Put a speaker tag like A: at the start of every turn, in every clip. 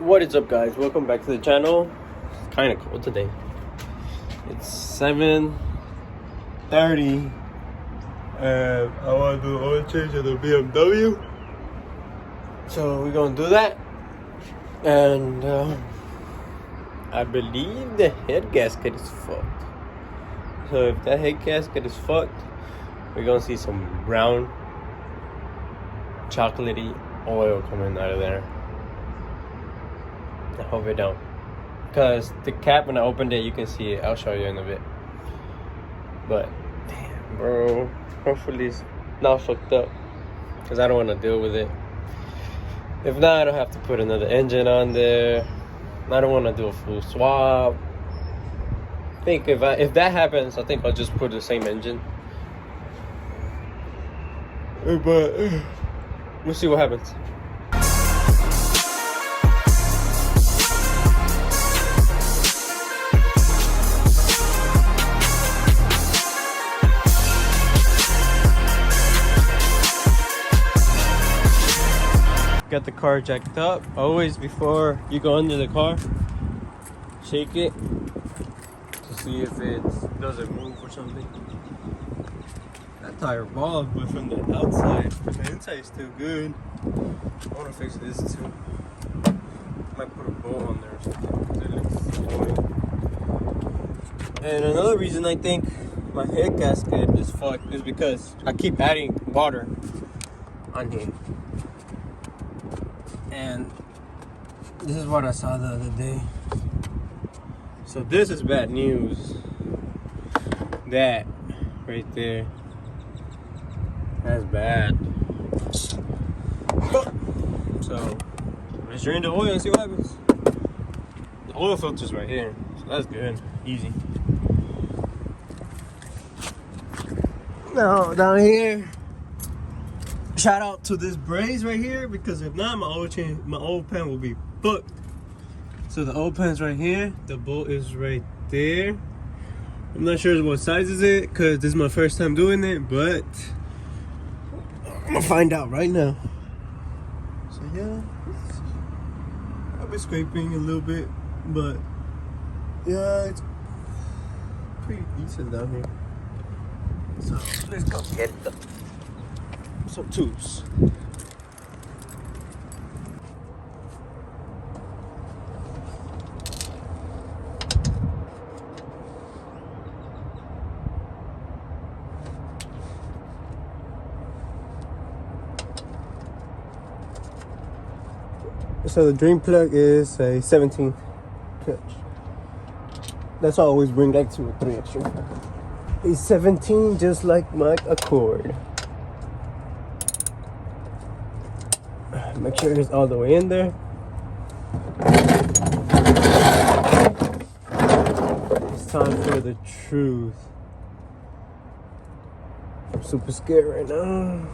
A: What is up, guys? Welcome back to the channel. It's kind of cold today. It's 7:30 and I want to do the oil change of the BMW, so we're gonna do that. And I believe the head gasket is fucked. So if that head gasket is fucked, we're gonna see some brown chocolatey oil coming out of there. I hope it don't, because the cap, when I opened it, you can see it. I'll show you in a bit. But damn, bro, hopefully it's not fucked up, because I don't want to deal with it. If not, I don't have to put another engine on there. I don't want to do a full swap. I think if that happens, I think I'll just put the same engine. But we'll see what happens. Got the car jacked up. Always, before you go under the car, shake it to see if it doesn't move or something. That tire bald, but from the outside, the inside is still good. I want to fix this too. Might put a bolt on there or something, because it looks funny. And another reason I think my head gasket is fucked is because I keep adding water on here. And this is what I saw the other day. So this is bad news. That right there, that's bad. So let's drain the oil and see what happens. The oil filter's right here, so that's good, easy. Now down here, shout out to this brace right here, because if not, my oil pan will be fucked. So the oil pan's right here, the bolt is right there. I'm not sure what size is it, because this is my first time doing it, but I'm gonna find out right now. So yeah, I've been scraping a little bit, but yeah, it's pretty decent down here. So let's go get some tubes. So the drain plug is a 17 pitch. That's why I always bring like 2 or 3 extra. It's 17, just like my Accord. Make sure it's all the way in there. It's time for the truth. I'm super scared right now.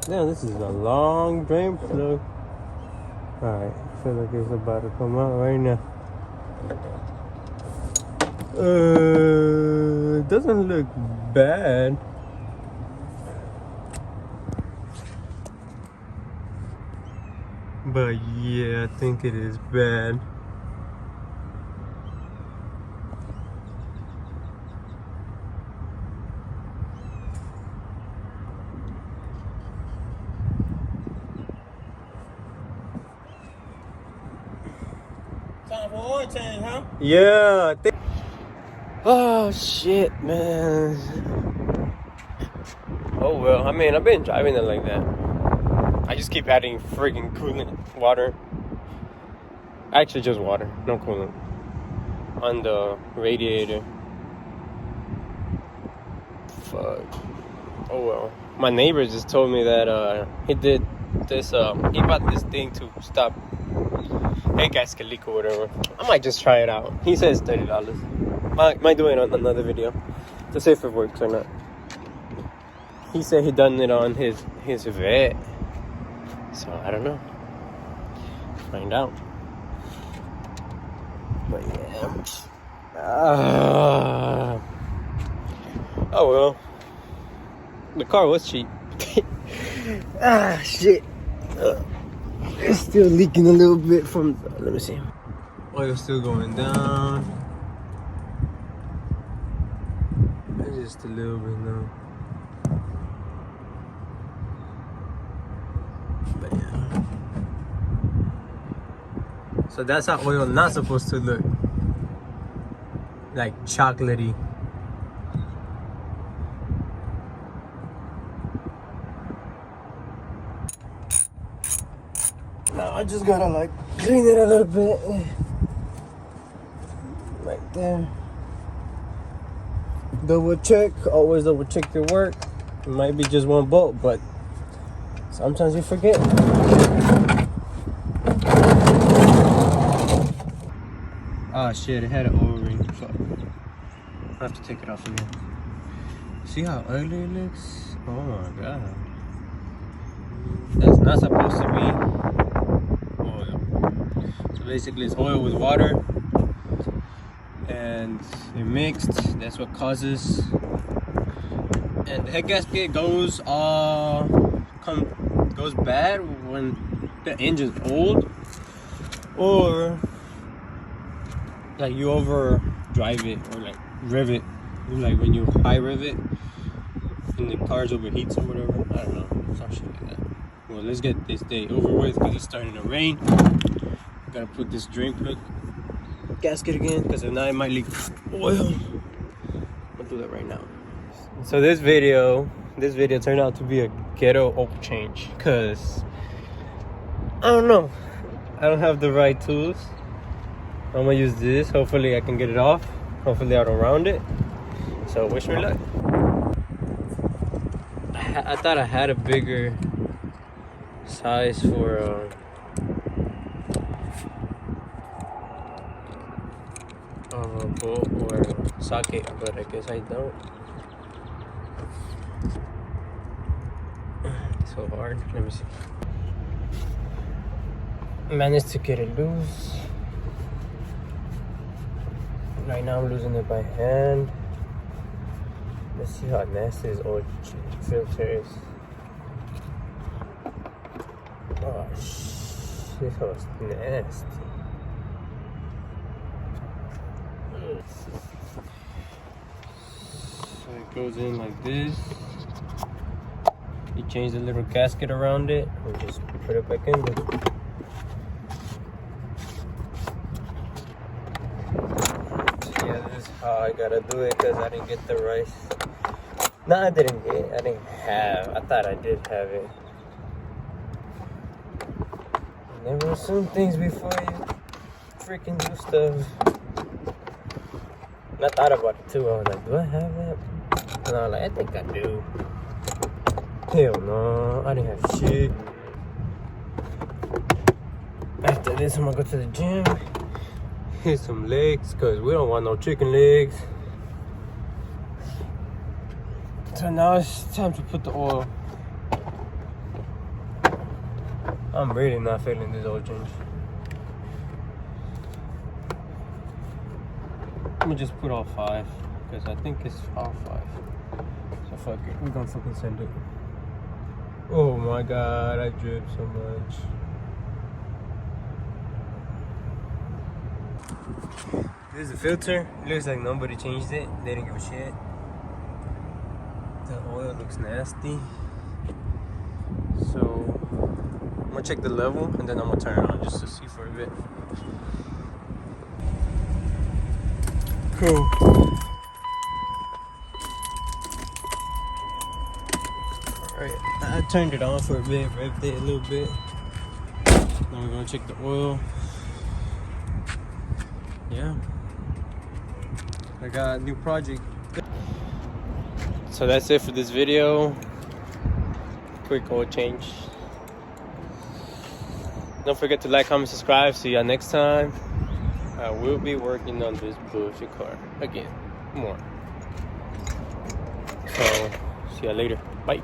A: Damn, this is a long drain plug. Alright, I feel like it's about to come out right now. It doesn't look bad. But yeah, I think it is bad.
B: Time for oil change, huh?
A: Yeah, I think. Oh shit, man. Oh well, I mean, I've been driving it like that. I just keep adding freaking coolant, water. Actually, just water, no coolant, on the radiator. Fuck. Oh well. My neighbor just told me that he did this. He bought this thing to stop head gasket leak or whatever. I might just try it out. He says $30. Might do it on another video to see if it works or not. He said he done it on his vet, so I don't know. find out. But yeah. Oh well. The car was cheap. Shit. It's still leaking a little bit from. Let me see. Oil's still going down. Just a little bit now. But yeah. So that's how oil not supposed to look. Like chocolatey. Now I just gotta like clean it a little bit. Right there. Double check, always double check your work. It might be just one bolt, but sometimes you forget. Oh shit, it had an O-ring. Fuck. I have to take it off again. See how oily it looks? Oh my god. That's not supposed to be oil. So basically it's oil with water. And it mixed, that's what causes. And the head gasket goes bad when the engine's old, or like you over drive it, or like rev it, like when you high rev it and the car's overheats or whatever. I don't know, some shit like that. Well, let's get this day over with because it's starting to rain. Gotta put this drain plug gasket again, because if not it might leak oil. I'll do that right now. So this video turned out to be a ghetto oil change, because I don't know, I don't have the right tools. I'm gonna use this. Hopefully I can get it off. Hopefully I don't round it. So wish me luck. I thought I had a bigger size for a bolt or socket, but I guess I don't. It's so hard. Let me see. Managed to get it loose. Right now I'm losing it by hand. Let's see how nasty this oil filter is. Oh shit, this was nasty. So it goes in like this. You change the little gasket around it and just put it back in there. So yeah, this is how I gotta do it, because I didn't get the rice. No, I didn't have. I thought I did have it. You never assume things before you freaking do stuff. And I thought about it too. I was like, do I have that? And I was like, I think I do. Hell no, I didn't have shit. After this, I'm gonna go to the gym. Hit some legs, because we don't want no chicken legs. So now it's time to put the oil. I'm really not feeling this oil change. Let me just put all 5, because I think it's all 5. So fuck it, we're gonna fucking send it. Oh my god, I dripped so much. This is the filter. It looks like nobody changed it. They didn't give a shit. The oil looks nasty. So I'm gonna check the level and then I'm gonna turn it on just to see for a bit. Cool. Alright, I turned it on for a bit, revved it a little bit. Now we're gonna check the oil. Yeah. I got a new project. So that's it for this video. Quick oil change. Don't forget to like, comment, subscribe. See y'all next time. I will be working on this bullshit car again. More. So see y'all later. Bye.